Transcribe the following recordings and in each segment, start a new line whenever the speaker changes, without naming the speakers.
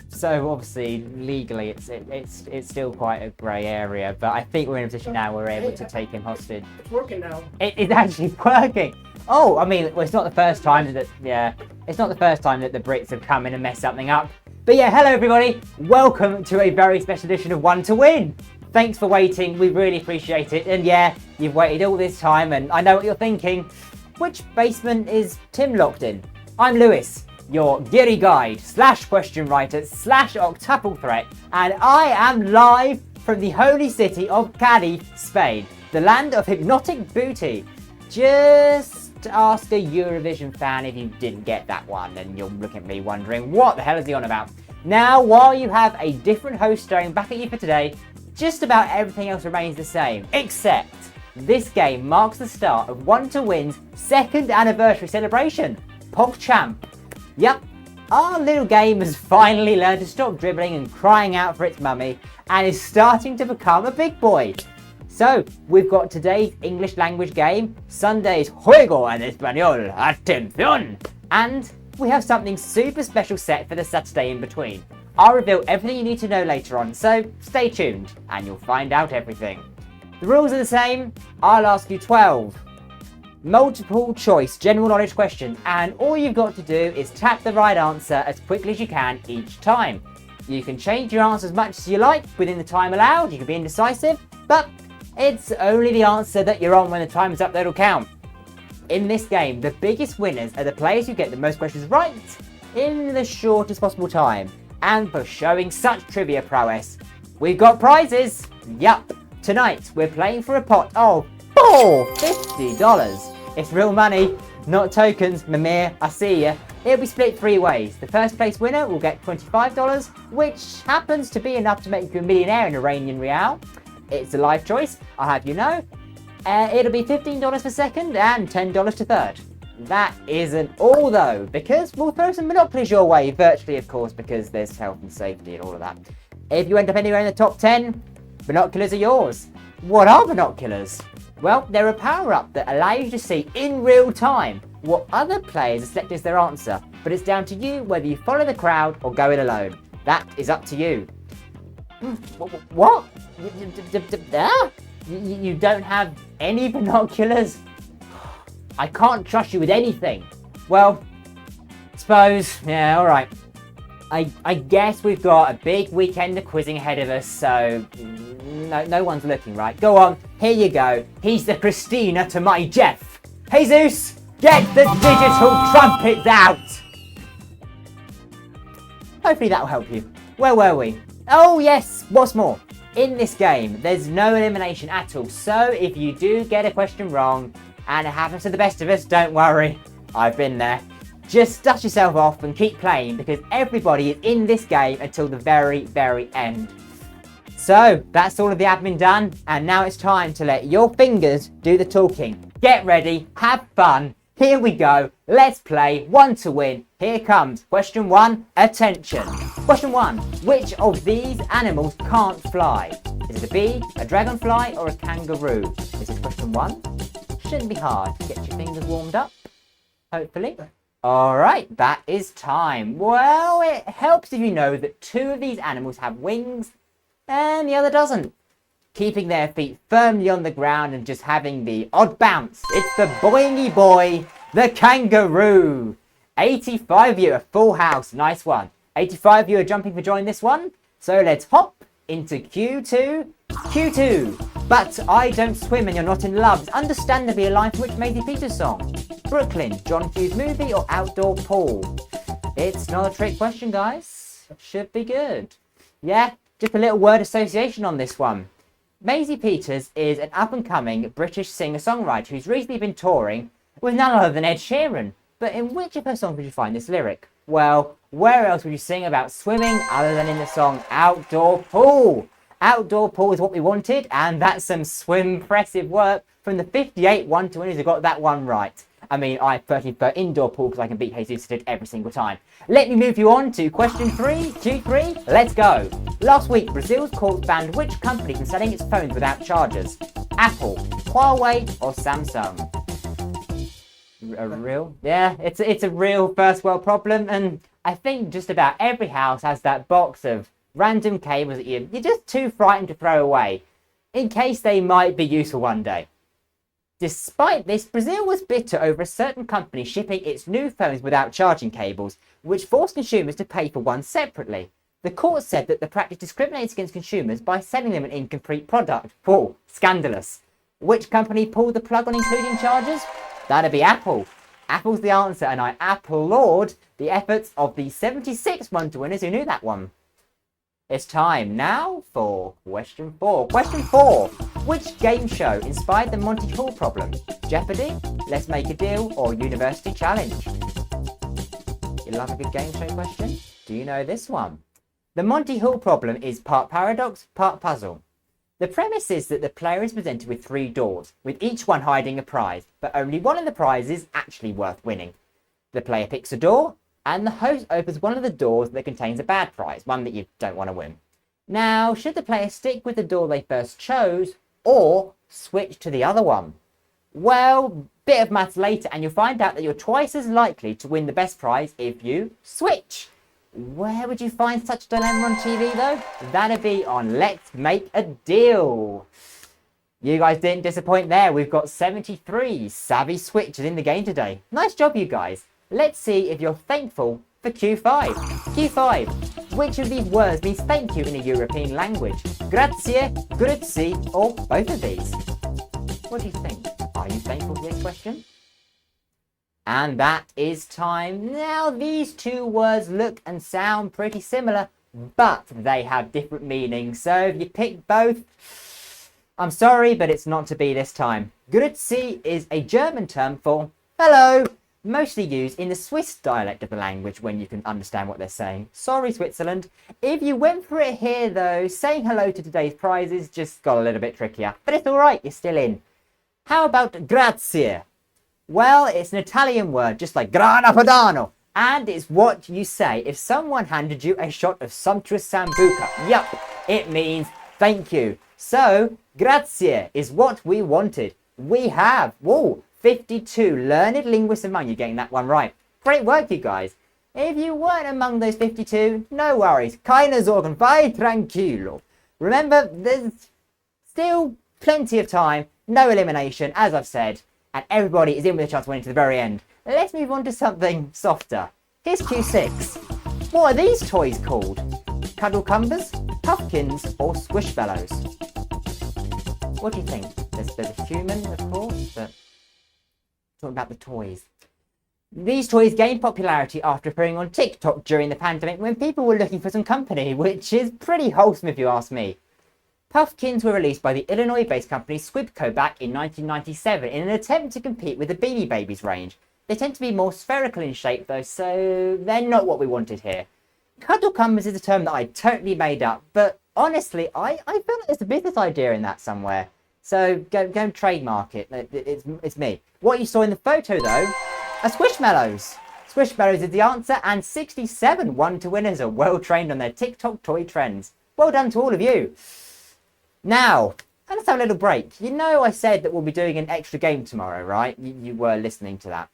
So obviously, legally, it's still quite a grey area. But I think we're in a position now where we're able to take him hostage.
It's working now.
It's actually working. Oh, I mean, well, it's not the first time that it's not the first time that the Brits have come in and messed something up. But yeah, hello everybody. Welcome to a very special edition of One to Win. Thanks for waiting. We really appreciate it. And yeah, you've waited all this time, and I know what you're thinking. Which basement is Tim locked in? I'm Lewis, your Geary guide / question writer / octuple threat, and I am live from the holy city of Cádiz, Spain, the land of hypnotic booty. Just ask a Eurovision fan if you didn't get that one, and you'll look at me wondering what the hell is he on about. Now, while you have a different host staring back at you for today, just about everything else remains the same, except this game marks the start of One2Win's second anniversary celebration, PogChamp. Yep, our little game has finally learned to stop dribbling and crying out for its mummy, and is starting to become a big boy. So, we've got today's English language game, Sunday's Juego en Español, Atención! And we have something super special set for the Saturday in between. I'll reveal everything you need to know later on, so stay tuned and you'll find out everything. The rules are the same. I'll ask you 12 multiple choice general knowledge questions, and all you've got to do is tap the right answer as quickly as you can each time. You can change your answer as much as you like within the time allowed. You can be indecisive, but it's only the answer that you're on when the time is up that'll count. In this game, the biggest winners are the players who get the most questions right in the shortest possible time. And for showing such trivia prowess, we've got prizes. Yup, tonight we're playing for a pot of $50. It's real money, not tokens. Mimir, I see ya. It'll be split 3 ways. The first place winner will get $25, which happens to be enough to make you a millionaire in Iranian Rial. It's a life choice, I'll have you know. It'll be $15 for second and $10 to third. That isn't all though, because we'll throw some monopolies your way, virtually of course, because there's health and safety and all of that. If you end up anywhere in the top 10, binoculars are yours. What are binoculars? Well, they're a power-up that allows you to see in real time what other players have selected as their answer, but it's down to you whether you follow the crowd or go it alone. That is up to you. What? You don't have any binoculars? I can't trust you with anything. Well, suppose, yeah, alright. I guess we've got a big weekend of quizzing ahead of us, so no one's looking, right? Go on, here you go. He's the Christina to my Jeff. Jesus, get the digital trumpets out! Hopefully that'll help you. Where were we? Oh yes, what's more, in this game, there's no elimination at all, so if you do get a question wrong, and it happens to the best of us, don't worry, I've been there. Just dust yourself off and keep playing, because everybody is in this game until the very, very end. So, that's all of the admin done, and now it's time to let your fingers do the talking. Get ready, have fun, here we go, let's play One to Win. Here comes question 1, attention. Question 1, which of these animals can't fly? Is it a bee, a dragonfly, or a kangaroo? This is question 1. Shouldn't be hard. Get your fingers warmed up, hopefully. Alright, that is time. Well, it helps if you know that 2 of these animals have wings and the other doesn't. Keeping their feet firmly on the ground and just having the odd bounce. It's the boingy boy, the kangaroo. 85 of you, a full house, nice one. 85 of you are jumping for joy in this one. So let's hop into Q2. But I don't swim and you're not in love. It's understandably a line from which Maisie Peters' song. Brooklyn, John Hughes movie, or outdoor pool? It's not a trick question, guys. Should be good. Yeah, just a little word association on this one. Maisie Peters is an up-and-coming British singer-songwriter who's recently been touring with none other than Ed Sheeran. But in which of her songs would you find this lyric? Well, where else would you sing about swimming other than in the song Outdoor Pool? Outdoor pool is what we wanted, and that's some swim-impressive work from the 58 One2Winners who got that one right. I mean, I personally prefer indoor pool because I can beat Jesus at it every single time. Let me move you on to question 3, Q3, let's go. Last week, Brazil's courts banned which company from selling its phones without chargers? Apple, Huawei, or Samsung? A real? Yeah, it's a real first world problem, and I think just about every house has that box of random cables that you're just too frightened to throw away, in case they might be useful one day. Despite this, Brazil was bitter over a certain company shipping its new phones without charging cables, which forced consumers to pay for one separately. The court said that the practice discriminates against consumers by selling them an incomplete product. Whoa, scandalous. Which company pulled the plug on including chargers? That'd be Apple. Apple's the answer, and I applaud the efforts of the 76 One2Winners who knew that one. It's time now for question 4. Question 4. Which game show inspired the Monty Hall problem? Jeopardy, Let's Make a Deal, or University Challenge? You love a good game show question? Do you know this one? The Monty Hall problem is part paradox, part puzzle. The premise is that the player is presented with 3 doors, with each one hiding a prize, but only one of the prizes is actually worth winning. The player picks a door, and the host opens one of the doors that contains a bad prize, one that you don't want to win. Now, should the player stick with the door they first chose, or switch to the other one? Well, bit of maths later, and you'll find out that you're twice as likely to win the best prize if you switch. Where would you find such a dilemma on TV though? That'd be on Let's Make a Deal. You guys didn't disappoint there. We've got 73 savvy switchers in the game today. Nice job, you guys. Let's see if you're thankful for Q5. Q5. Which of these words means thank you in a European language? Grazie, grazie, or both of these? What do you think? Are you thankful for this question? And that is time. Now, these 2 words look and sound pretty similar, but they have different meanings. So if you pick both, I'm sorry, but it's not to be this time. Grüezi is a German term for hello, mostly used in the Swiss dialect of the language when you can understand what they're saying. Sorry, Switzerland. If you went for it here, though, saying hello to today's prizes just got a little bit trickier. But it's all right, you're still in. How about grazie? Well, it's an Italian word, just like grana padano. And it's what you say if someone handed you a shot of sumptuous sambuca. Yup, it means thank you. So, grazie is what we wanted. We have, 52 learned linguists among you getting that one right. Great work, you guys. If you weren't among those 52, no worries. Keine Sorgen, vai tranquilo. Remember, there's still plenty of time, no elimination, as I've said. And everybody is in with a chance of winning to the very end. Let's move on to something softer. Here's Q6. What are these toys called? Cuddlecumbers, Puffkins, or Squishmallows? What do you think? There's a human, of course, but talking about the toys. These toys gained popularity after appearing on TikTok during the pandemic when people were looking for some company, which is pretty wholesome if you ask me. Puffkins were released by the Illinois-based company Squibco back in 1997 in an attempt to compete with the Beanie Babies range. They tend to be more spherical in shape though, so they're not what we wanted here. Cuddlecumbers is a term that I totally made up, but honestly, I feel like there's a business idea in that somewhere. So go and trademark it. It's me. What you saw in the photo though are Squishmallows. Squishmallows is the answer, and 67 One2Winners are well trained on their TikTok toy trends. Well done to all of you. Now, let's have a little break. You know I said that we'll be doing an extra game tomorrow, right? You were listening to that.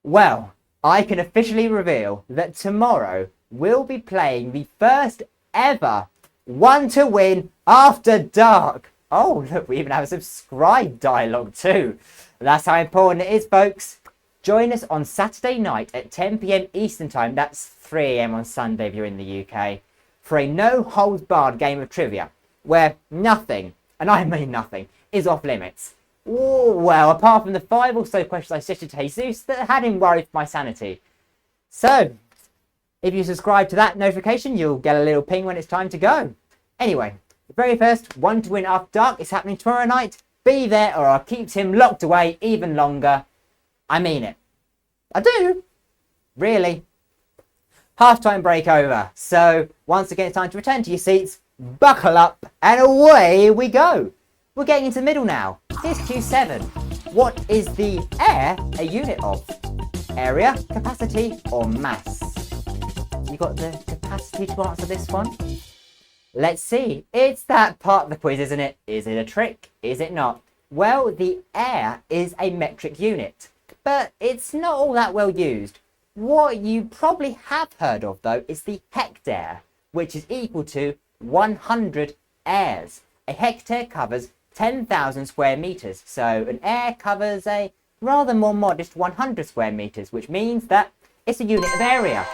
Well, I can officially reveal that tomorrow we'll be playing the first ever One2Win After Dark. Oh, look, we even have a subscribe dialogue too. That's how important it is, folks. Join us on Saturday night at 10 PM Eastern Time. That's 3 AM on Sunday if you're in the UK. For a no-holds-barred game of trivia, where nothing, and I mean nothing, is off limits. Oh, well, apart from the 5 or so questions I suggested to Jesus that had him worried for my sanity. So, if you subscribe to that notification, you'll get a little ping when it's time to go. Anyway, the very first One2Win After Dark is happening tomorrow night. Be there or I'll keep him locked away even longer. I mean it. I do. Really. Half-time break over. So, once again, it's time to return to your seats. Buckle up and away we go. We're getting into the middle now. Here's Q7. What is the air a unit of? Area, capacity, or mass? You got the capacity to answer this one? Let's see. It's that part of the quiz, isn't it? Is it a trick? Is it not? Well, the air is a metric unit, but it's not all that well used. What you probably have heard of, though, is the hectare, which is equal to 100 aires. A hectare covers 10,000 square meters, so an aire covers a rather more modest 100 square meters, which means that it's a unit of area.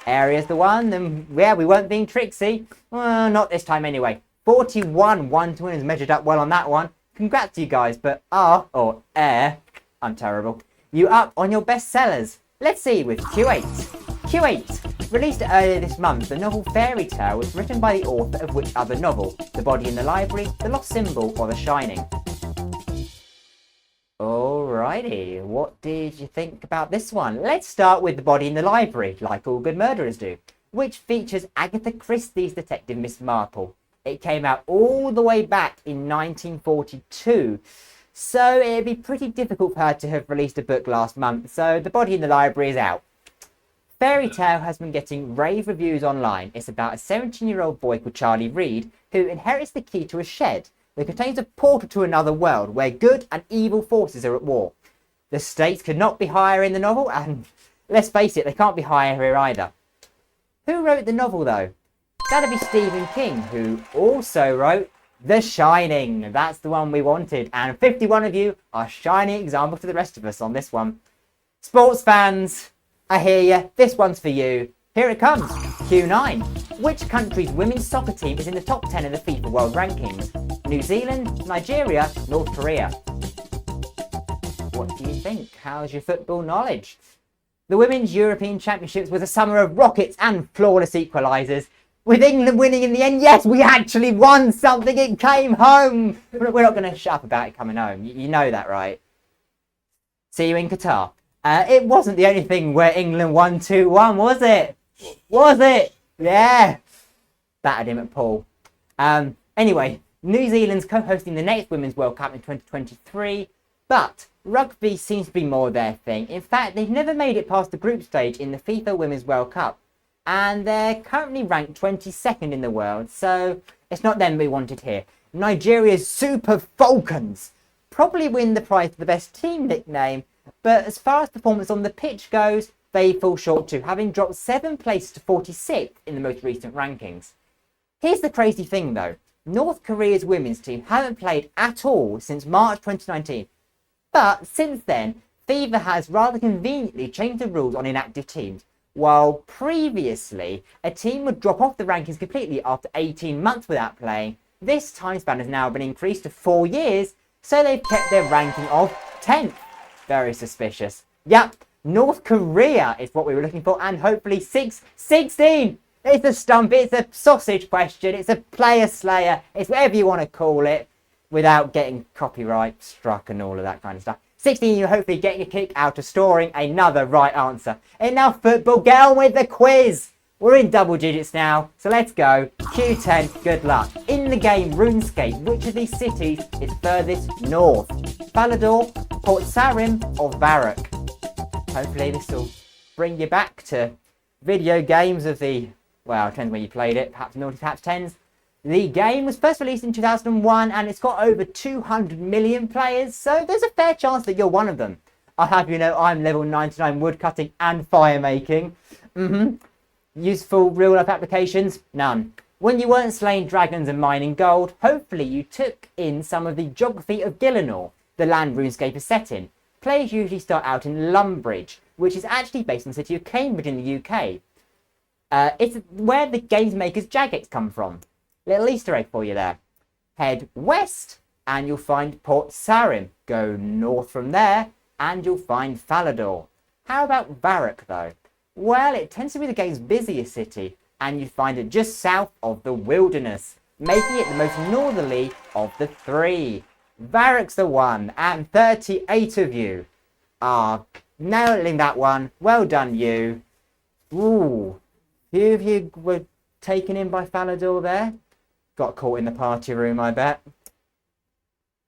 Area's the one, then yeah, we weren't being tricksy. Well, not this time anyway. 41 one-to-winners measured up well on that one. Congrats to you guys, but air, I'm terrible. You up on your bestsellers. Let's see with Q8. Q8, released earlier this month, the novel Fairy Tale was written by the author of which other novel? The Body in the Library, The Lost Symbol, or The Shining? Alrighty, what did you think about this one? Let's start with The Body in the Library, like all good murderers do, which features Agatha Christie's detective Miss Marple. It came out all the way back in 1942, so it'd be pretty difficult for her to have released a book last month, so The Body in the Library is out. Fairy Tale has been getting rave reviews online. It's about a 17-year-old boy called Charlie Reed who inherits the key to a shed that contains a portal to another world where good and evil forces are at war. The stakes could not be higher in the novel, and let's face it, they can't be higher here either. Who wrote the novel, though? That'd be Stephen King, who also wrote The Shining. That's the one we wanted, and 51 of you are shining examples to the rest of us on this one. Sports fans, I hear you. This one's for you. Here it comes. Q9. Which country's women's soccer team is in the top 10 of the FIFA World Rankings? New Zealand, Nigeria, North Korea. What do you think? How's your football knowledge? The Women's European Championships was a summer of rockets and flawless equalisers. With England winning in the end, yes, we actually won something. It came home. We're not going to shut up about it coming home. You know that, right? See you in Qatar. It wasn't the only thing where England won 2-1, was it? Was it? Yeah. Battered him at pool. Anyway, New Zealand's co-hosting the next Women's World Cup in 2023, but rugby seems to be more their thing. In fact, they've never made it past the group stage in the FIFA Women's World Cup, and they're currently ranked 22nd in the world, so it's not them we wanted here. Nigeria's Super Falcons probably win the prize for the best team nickname, but as far as performance on the pitch goes, they fall short too, having dropped 7 places to 46th in the most recent rankings. Here's the crazy thing though. North Korea's women's team haven't played at all since March 2019. But since then, FIFA has rather conveniently changed the rules on inactive teams. While previously, a team would drop off the rankings completely after 18 months without playing, this time span has now been increased to 4 years, so they've kept their ranking of 10th. Very suspicious. Yep, North Korea is what we were looking for, and hopefully 16! It's a stump, it's a sausage question, it's a player slayer, it's whatever you want to call it, without getting copyright struck and all of that kind of stuff. 16, you're hopefully getting a kick out of storing another right answer. And now football, get on with the quiz! We're in double digits now, so let's go. Q10, good luck. In the game RuneScape, which of these cities is furthest north? Falador, Port Sarim, or Varrock? Hopefully this will bring you back to video games of the, well, it depends when you played it, perhaps naughty, perhaps tens. The game was first released in 2001 and it's got over 200 million players, so there's a fair chance that you're one of them. I'll have you know I'm level 99 woodcutting and fire making. Useful real life applications? None. When you weren't slaying dragons and mining gold, hopefully you took in some of the geography of Gillinor, the land RuneScape is set in. Players usually start out in Lumbridge, which is actually based on the city of Cambridge in the UK. It's where the games makers Jagex come from. Little Easter egg for you there. Head west and you'll find Port Sarim. Go north from there and you'll find Falador. How about Varrock though? Well, it tends to be the game's busiest city and you find it just south of the wilderness, making it the most northerly of the 3. Varrock's the one, and 38 of you are nailing that one. Well done, you. Ooh, few of you were taken in by Falador there. Got caught in the party room, I bet.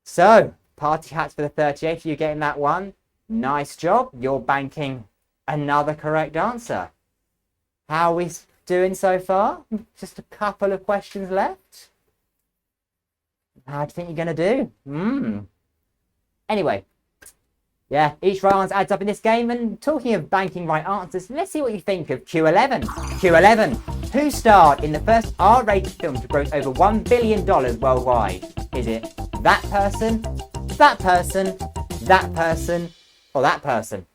So, party hats for the 38 of you getting that one. Nice job. You're banking another correct answer. How are we doing so far? Just a couple of questions left. How do you think you're going to do? Anyway, Yeah, each right answer adds up in this game. And talking of banking right answers, let's see what you think of Q11. Q11, who starred in the first R-rated film to gross over $1 billion worldwide? Is it that person, that person, that person, or that person?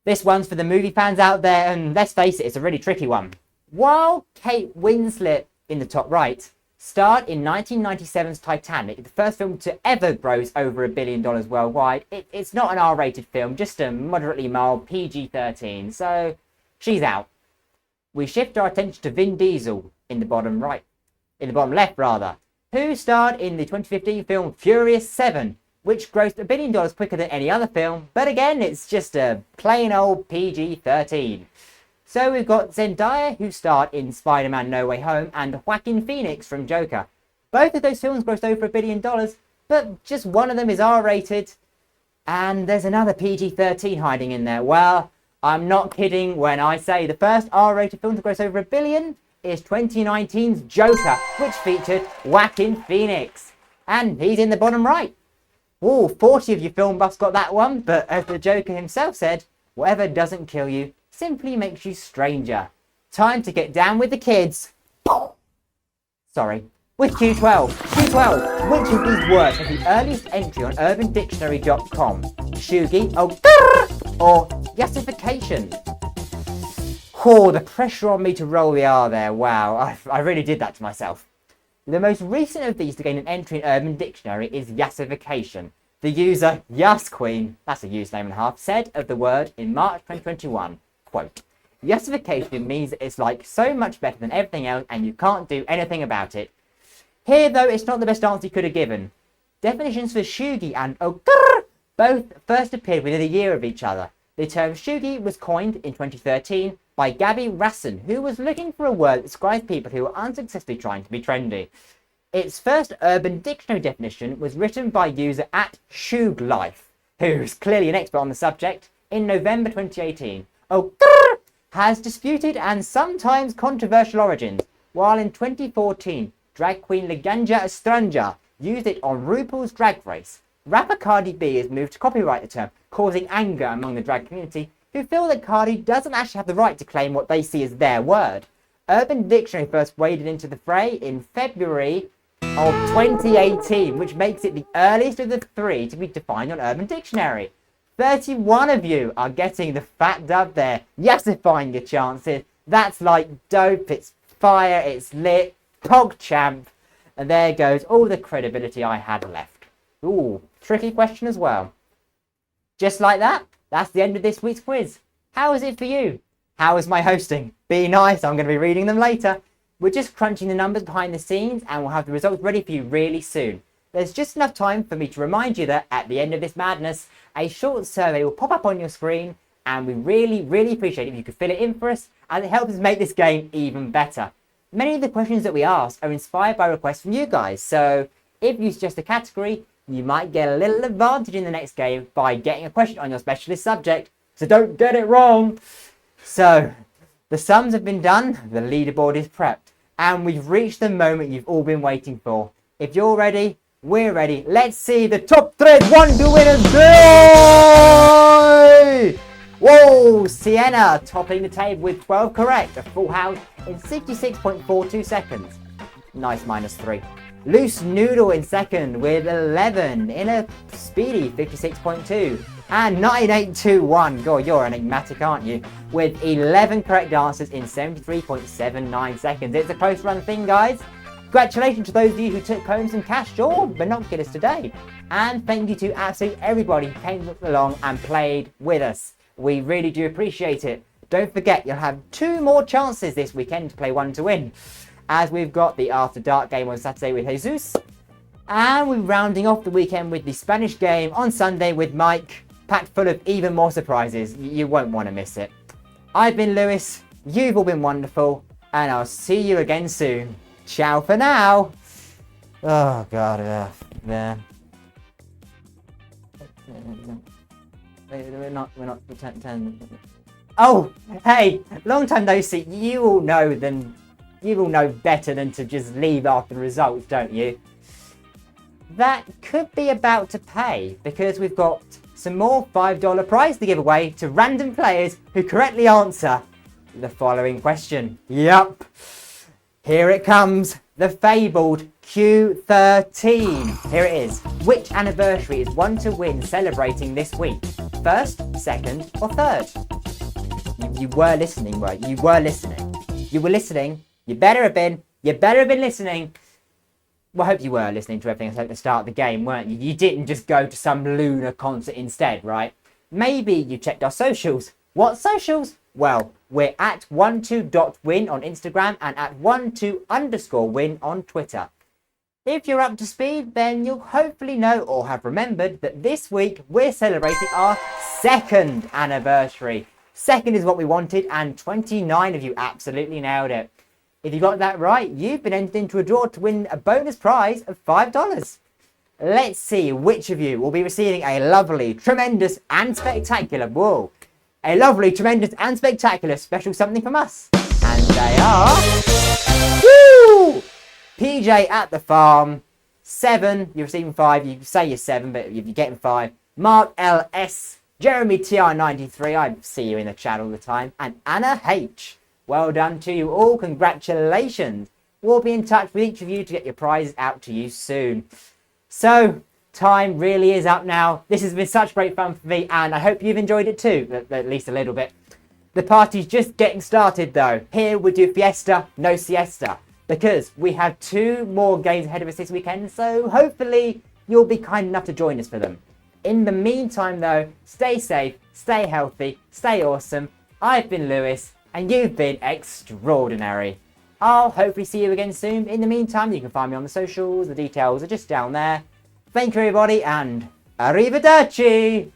This one's for the movie fans out there, and let's face it, it's a really tricky one. While Kate Winslet, in the top right, starred in 1997's Titanic, the first film to ever gross over $1 billion worldwide, it's not an R-rated film, just a moderately mild PG-13, so she's out. We shift our attention to Vin Diesel in the bottom left, who starred in the 2015 film Furious 7, which grossed $1 billion quicker than any other film, but again, it's just a plain old PG-13. So we've got Zendaya, who starred in Spider-Man No Way Home, and Joaquin Phoenix from Joker. Both of those films grossed over $1 billion, but just one of them is R-rated, and there's another PG-13 hiding in there. Well, I'm not kidding when I say the first R-rated film to gross over $1 billion is 2019's Joker, which featured Joaquin Phoenix. And he's in the bottom right. Ooh, 40 of you film buffs got that one, but as the Joker himself said, whatever doesn't kill you simply makes you stranger. Time to get down with the kids. Sorry. With Q12. Q12. Which of these words has the earliest entry on urbandictionary.com? Shugi, or yassification? Oh, the pressure on me to roll the R there. Wow, I really did that to myself. The most recent of these to gain an entry in Urban Dictionary is yassification. The user, Yas Queen, that's a username and a half, said of the word in March 2021, quote, yassification means that it's like so much better than everything else and you can't do anything about it. Here, though, it's not the best answer he could have given. Definitions for shugi and okur both first appeared within a year of each other. The term shugi was coined in 2013 by Gabby Rasson, who was looking for a word that describes people who were unsuccessfully trying to be trendy. Its first Urban Dictionary definition was written by user at ShugLife, who's clearly an expert on the subject, in November 2018. Okur has disputed and sometimes controversial origins, while in 2014, drag queen Leganja Estranja used it on RuPaul's Drag Race. Rapper Cardi B has moved to copyright the term, causing anger among the drag community, who feel that Cardi doesn't actually have the right to claim what they see as their word. Urban Dictionary first waded into the fray in February of 2018, which makes it the earliest of the three to be defined on Urban Dictionary. 31 of you are getting the fat dub there, yassifying your chances. That's like dope, it's fire, it's lit, PogChamp, and there goes all the credibility I had left. Ooh, tricky question as well. Just like that, that's the end of this week's quiz. How is it for you? How is my hosting? Be nice, I'm going to be reading them later. We're just crunching the numbers behind the scenes and we'll have the results ready for you really soon. There's just enough time for me to remind you that at the end of this madness, a short survey will pop up on your screen and we really appreciate it if you could fill it in for us, as it helps us make this game even better. Many of the questions that we ask are inspired by requests from you guys, so if you suggest a category, you might get a little advantage in the next game by getting a question on your specialist subject, so don't get it wrong. So, the sums have been done, the leaderboard is prepped, and we've reached the moment you've all been waiting for. If you're ready, we're ready. Let's see the top 3 One2Winners day! Whoa, Sienna topping the table with 12 correct, a full house in 66.42 seconds. Nice -3. Loose Noodle in second with 11 in a speedy 56.2. And 9821, God, you're enigmatic, aren't you? With 11 correct answers in 73.79 seconds. It's a close run thing, guys. Congratulations to those of you who took home some cash or binoculars today. And thank you to absolutely everybody who came along and played with us. We really do appreciate it. Don't forget, you'll have 2 more chances this weekend to play One2Win, as we've got the After Dark game on Saturday with Jesus, and we're rounding off the weekend with the Spanish game on Sunday with Mike, packed full of even more surprises. You won't want to miss it. I've been Lewis, you've all been wonderful, and I'll see you again soon. Ciao for now. Oh God, there. We're not pretending. Oh, hey, long time no see. You all know better than to just leave after the results, don't you? That could be about to pay, because we've got some more $5 prize to give away to random players who correctly answer the following question. Yup, here it comes, the fabled Q13. Here it is. Which anniversary is One2Win celebrating this week? First, second, or third? You were listening, right? You were listening. You were listening. You better have been. You better have been listening. Well, I hope you were listening to everything I said at the start of the game, weren't you? You didn't just go to some lunar concert instead, right? Maybe you checked our socials. What socials? Well, we're at one2.win on Instagram and at one2_win on Twitter. If you're up to speed, then you'll hopefully know or have remembered that this week we're celebrating our second anniversary. Second is what we wanted, and 29 of you absolutely nailed it. If you got that right, you've been entered into a draw to win a bonus prize of $5. Let's see which of you will be receiving a lovely, tremendous and spectacular, special something from us. And they are... Woo! PJ at the farm, 7, you're receiving 5, you say you're 7, but you're getting 5. Mark LS, Jeremy TR93, I see you in the chat all the time, and Anna H. Well done to you all, congratulations. We'll be in touch with each of you to get your prizes out to you soon. So, time really is up now. This has been such great fun for me, and I hope you've enjoyed it too, at least a little bit. The party's just getting started though. Here we do fiesta, no siesta, because we have 2 more games ahead of us this weekend, so hopefully you'll be kind enough to join us for them. In the meantime though, stay safe, stay healthy, stay awesome. I've been Lewis, and you've been extraordinary. I'll hopefully see you again soon. In the meantime, you can find me on the socials. The details are just down there. Thank you everybody, and arrivederci!